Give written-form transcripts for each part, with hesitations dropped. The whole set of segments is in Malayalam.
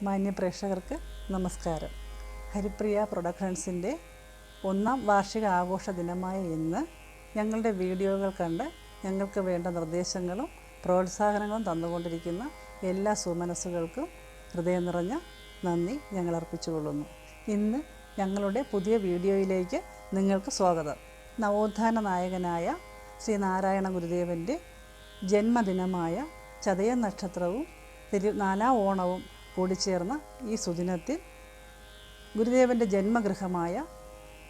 മാന്യ പ്രേക്ഷകർക്ക് നമസ്കാരം. ഹരിപ്രിയ പ്രൊഡക്ഷൻസിൻ്റെ 1ാം വാർഷിക ആഘോഷ ദിനമായ ഇന്ന് ഞങ്ങളുടെ വീഡിയോകൾ കണ്ട് ഞങ്ങൾക്ക് വേണ്ട നിർദ്ദേശങ്ങളും പ്രോത്സാഹനങ്ങളും തന്നുകൊണ്ടിരിക്കുന്ന എല്ലാ സുമനസ്സുകൾക്കും ഹൃദയം നിറഞ്ഞ നന്ദി ഞങ്ങൾ അർപ്പിച്ചുകൊള്ളുന്നു. ഇന്ന് ഞങ്ങളുടെ പുതിയ വീഡിയോയിലേക്ക് നിങ്ങൾക്ക് സ്വാഗതം. നവോത്ഥാന നായകനായ ശ്രീ നാരായണ ഗുരുദേവൻ്റെ ജന്മദിനമായ ചതയ നക്ഷത്രവും 4ാം ഓണവും കൂടിച്ചേർന്ന ഈ സുദിനത്തിൽ ഗുരുദേവൻ്റെ ജന്മഗൃഹമായ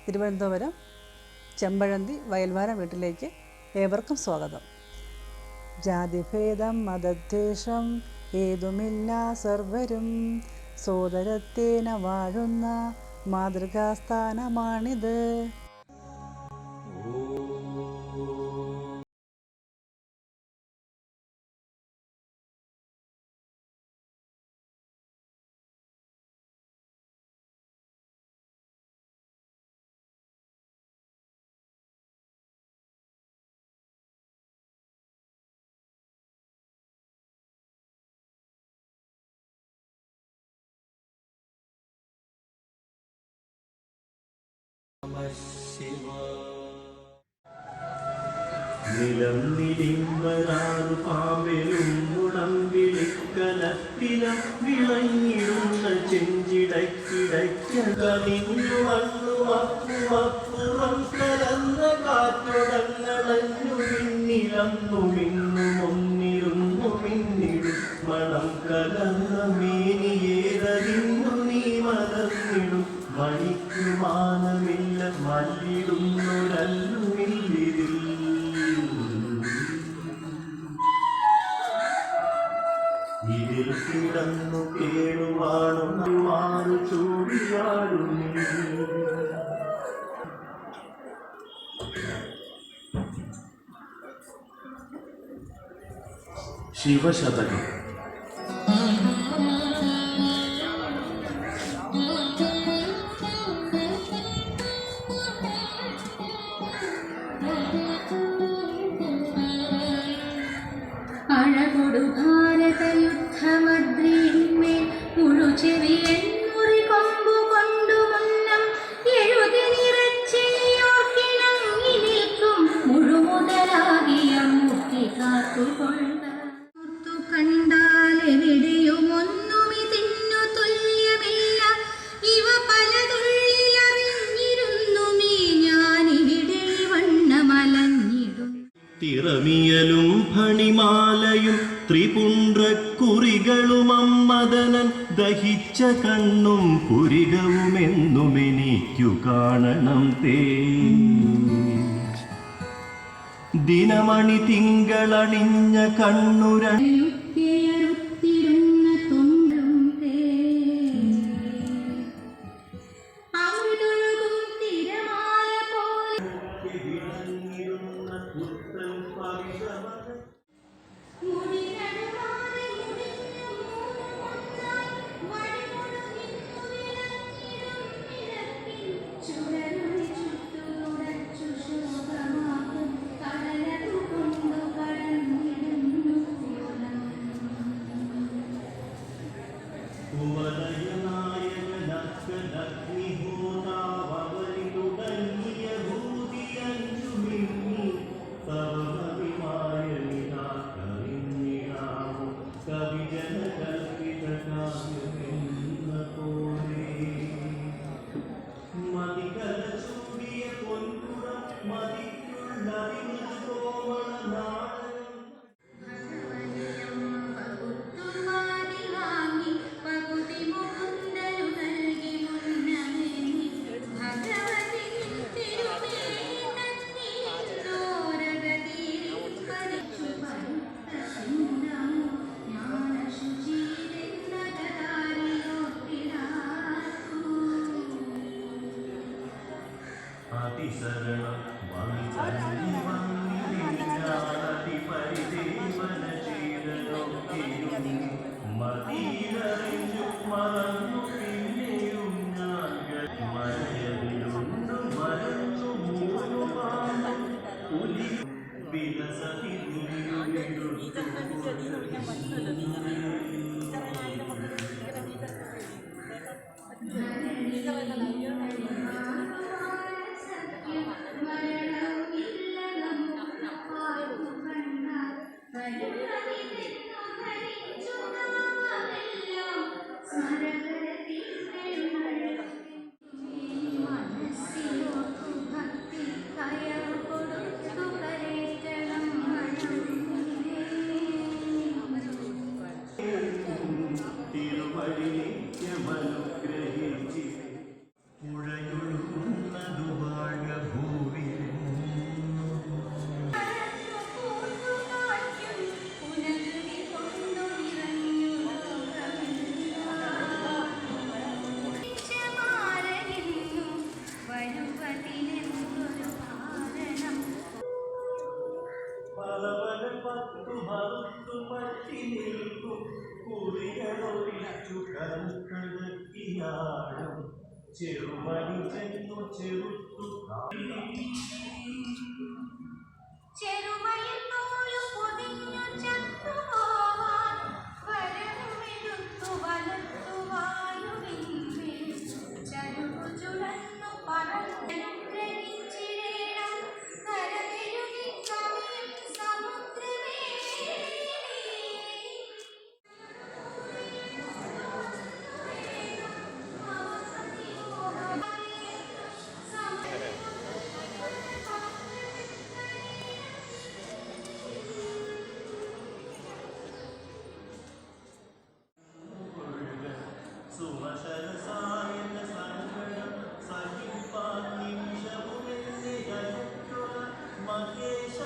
തിരുവനന്തപുരം ചെമ്പഴന്തി വയൽവാരം വീട്ടിലേക്ക് ഏവർക്കും സ്വാഗതം. ജാതിഭേദം മതദ്വേഷം ഏതുമില്ല സർവരും സോദരത്തേന വാഴുന്ന മാതൃകാസ്ഥാനമാണിത്. നിലം നിലിംബരാറു പാമ്പെലും മുളം വിളിക്കലത്തിലും വിളങ്ങിടുന്ന ചെഞ്ചിടക്കിടയ്ക്കണിഞ്ഞു വണ്ണുമപ്പുറം കലർന്ന കാറ്റൊടങ്ങളഞ്ഞു പിന്നിലന്നു മിന്നും ഒന്നിരുന്നു പിന്നിടും മണം കലർന്ന മേനിയേറിഞ്ഞു നീ മലർന്നിടും മണിക്കു മാനമില്ല മല്ലിടുന്നൊരല്ലുമില്ലിതിൽ ഇതിൽ കിടന്നു കേടുവാണു മാറു ചൂടിയാടുന്നു. ശിവശതകം. അഴകൊടു ഭാരതയുദ്ധമദ്രിന്മേൽ മുഴുചെവിയെന്നുറി കൊമ്പുകൊണ്ടു മുന്നം എഴുതി നിറച്ചെളിയോർക്കിണങ്ങി നിൽക്കും മുഴുമുതലാകിയ മുക്കി കാത്തുകൊണ്ട കണ്ടാലെവിടെയുമൊന്നുമിതിന്നു തുല്യമില്ല. ഇവ പലതുള്ളിലറിഞ്ഞിരുന്നുമീ ഞാനിവിടെ വണ്ണമലഞ്ഞിടും. തിറമിയലും ഫണിമാലയും ത്രിപുണ്ട്രക്കുറികളും അമ്മദനൻ ദഹിച്ച കണ്ണും പുരികവുമെന്നും എനിക്കു കാണണം തേ. ദിനമണി തിങ്കളണിഞ്ഞ കണ്ണുര അതിശരണം വന്നി പരിദേവന ചെയ്തതൊക്കെയും മതിയിലറിഞ്ഞു മറന്നു പിന്നെയും ഞാൻ മലയതിലുണ്ടു മറന്നു മൂന്നുമാണ് പുലി വിലസതി തിരുവഴിമനുഗ്രഹിച്ചി പുഴയൊഴുകുന്നതു വാഴഭൂവിൽ പല പല പത്തു മറുത്തു പറ്റി നിൽക്കും കുറികളൊഴിച്ചു കരുക്കടക്കിയാടും ചെറുമണി ചെന്നു ചെറുത്തു ചെറുമയിൽ പോലും പൊതിഞ്ഞു ചത്തുപോവാൻ വരവുമെടുത്തു വലത്തു വായുവിന്മേൽ ചരുവു ചുഴന്നു പറന്നനുഗ്രഹിച്ചിടേണം കരകരുതി കവിയും സമുദ്രമേ. സുമശരസായന സങ്കടം സഹിപ്പാൻ നിമിഷമുമെന്നെ കരുത്തുള്ള മഹേശ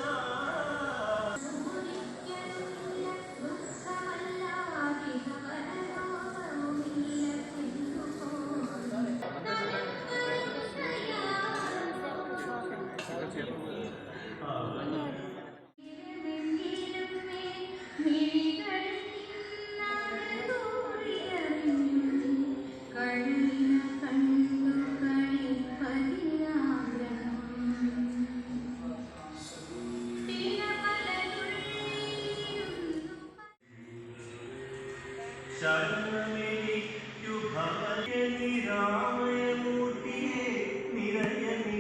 ശരണമേറ്റു ഭഗനിരാമയമൂർത്തിയെ നിരയനി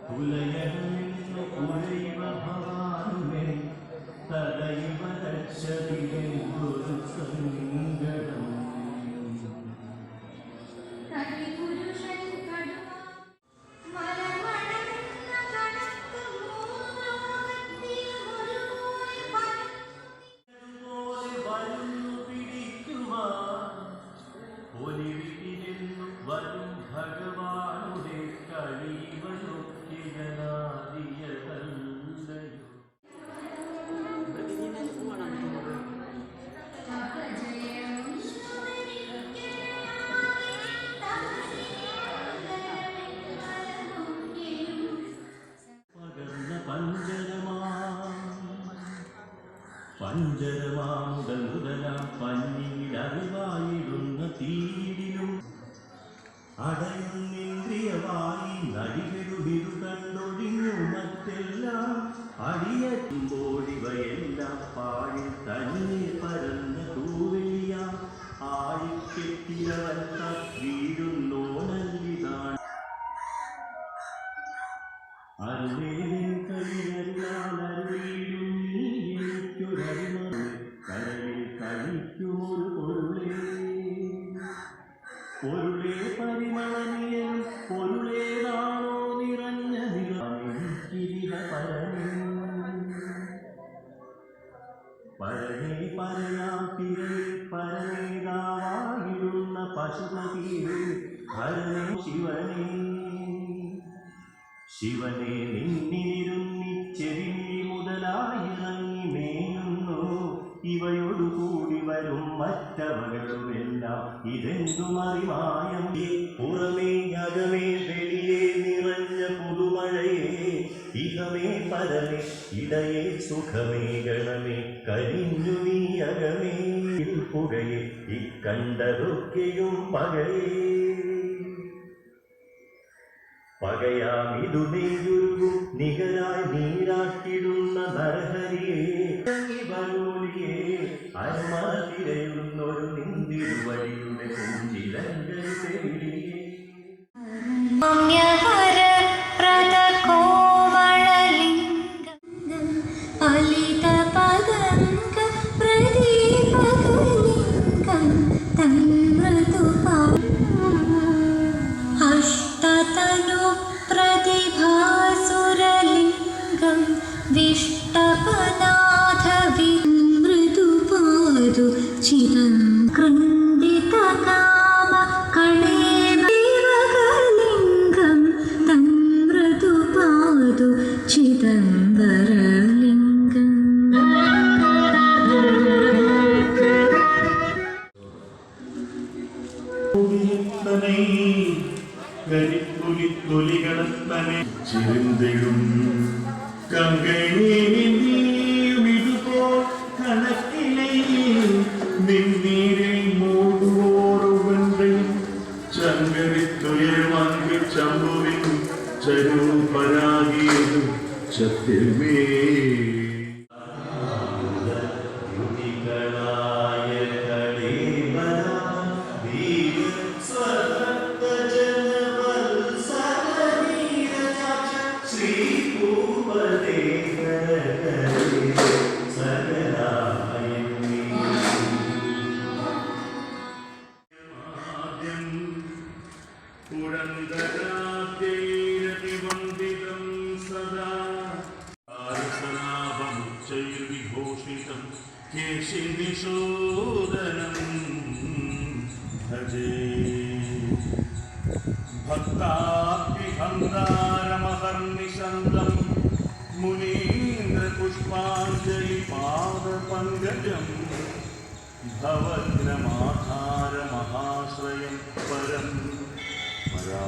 കുലയമെന്നു കുലൈവ ഭവാനുമേ തദൈവ രക്ഷതിലെന്തൊരു സങ്കടം വരും ഭഗവാനുടെ കഴിവനൊക്കിയനാദിയതല്ലയോ പകർന്ന പഞ്ചരമാമുതൽ മുതലാം പന്നീരറിവായിടുന്ന തീരിലും അടയുന്നിന്ദ്രിയവായി നടികരുടിരു കണ്ടൊഴിഞ്ഞു മറ്റെല്ലാം അടിയെത്തുമ്പോഴിവയെല്ലാം പാഴി തന്നെ പരന്ന തൂവെളിയാം ആഴിക്കെത്തിലവത്ത വീഴുന്നോനല്ലിതാണ് അരുളേൻ കരിയരുളാലരുളീടും നീ എനിക്കൊരരുമ കരയിൽ കഴിക്കുമൊരു പൊരുളേ പരിമളനിയൻ പൊരുളേതാണോ നിറഞ്ഞ നിറമിരിഹ പരനേ പരയാം തിരയിൽ പരനേതാവായിടുന്ന പശുപതിയെ ഹരനേ ശിവനേ ശിവനെ നിന്നിരുന്നി ചെവി മുതലായിറങ്ങി മേയുന്നു ഇവയോടുകൂടി വരും മറ്റവകളുമെല്ലാം ഇതെന്തുമറിമായം പുറമേ അകമേ വെളിയെ നിറഞ്ഞ പുതുമഴയെ ഇഹമേ പരമേ ഇടയെ സുഖമേ ഗണമേ കരിഞ്ഞു നീ അകമേ പുകയെ ഇക്കണ്ടതൊക്കെയും പകയേ പകയാമിതു നെയ്യുരുകും നികരായി നീരാക്കിടുന്ന നരഹരിയെ ബലോലിയെ അരമതിരയുന്നൊരു നിന്തിരുവഴിയുടെ പൂഞ്ചിരങ്ങൾ തെളിയെ രമ്യവര പ്രതകോമളലിംഗം അലിതപദംഗ പ്രദീപകലിംഗം തം മൃദുപാ അഷ്ടതനു പ്രതിഭാസുരലിംഗം വിഷ്ടപനാഥ മൃദുപാദു ചിരം കൃന്ദിതകാമ കളേവലിംഗം തം മൃദുപാദു ചിദംബരലിംഗം കരിപ്പുലിത്തൊലികളത്തനെ ചിരിന്തിടും കങ്കണിയുമിതുപോൽ കണക്കിലെ നിന്നീരിൽ മൂടുവോറുവെങ്കിലും ചങ്കരിത്തുയർവാങ്കി ചമ്പുവിൻ ചരൂപരാകിയതു ചത്തിൽമേ പുരന്തരാദ്യൈരതിവന്ദിതം സദാ വിഭൂഷിതം കേശിനിശോദനം ഭജേ ഭക്താഭ്യഹന്താരമഹർനിശന്തം മുനീന്ദ്രപുഷ്പാഞ്ജലി പാദപങ്കജം ഭവഗ്രമാധാരമഹാശ്രയം പരം പരാ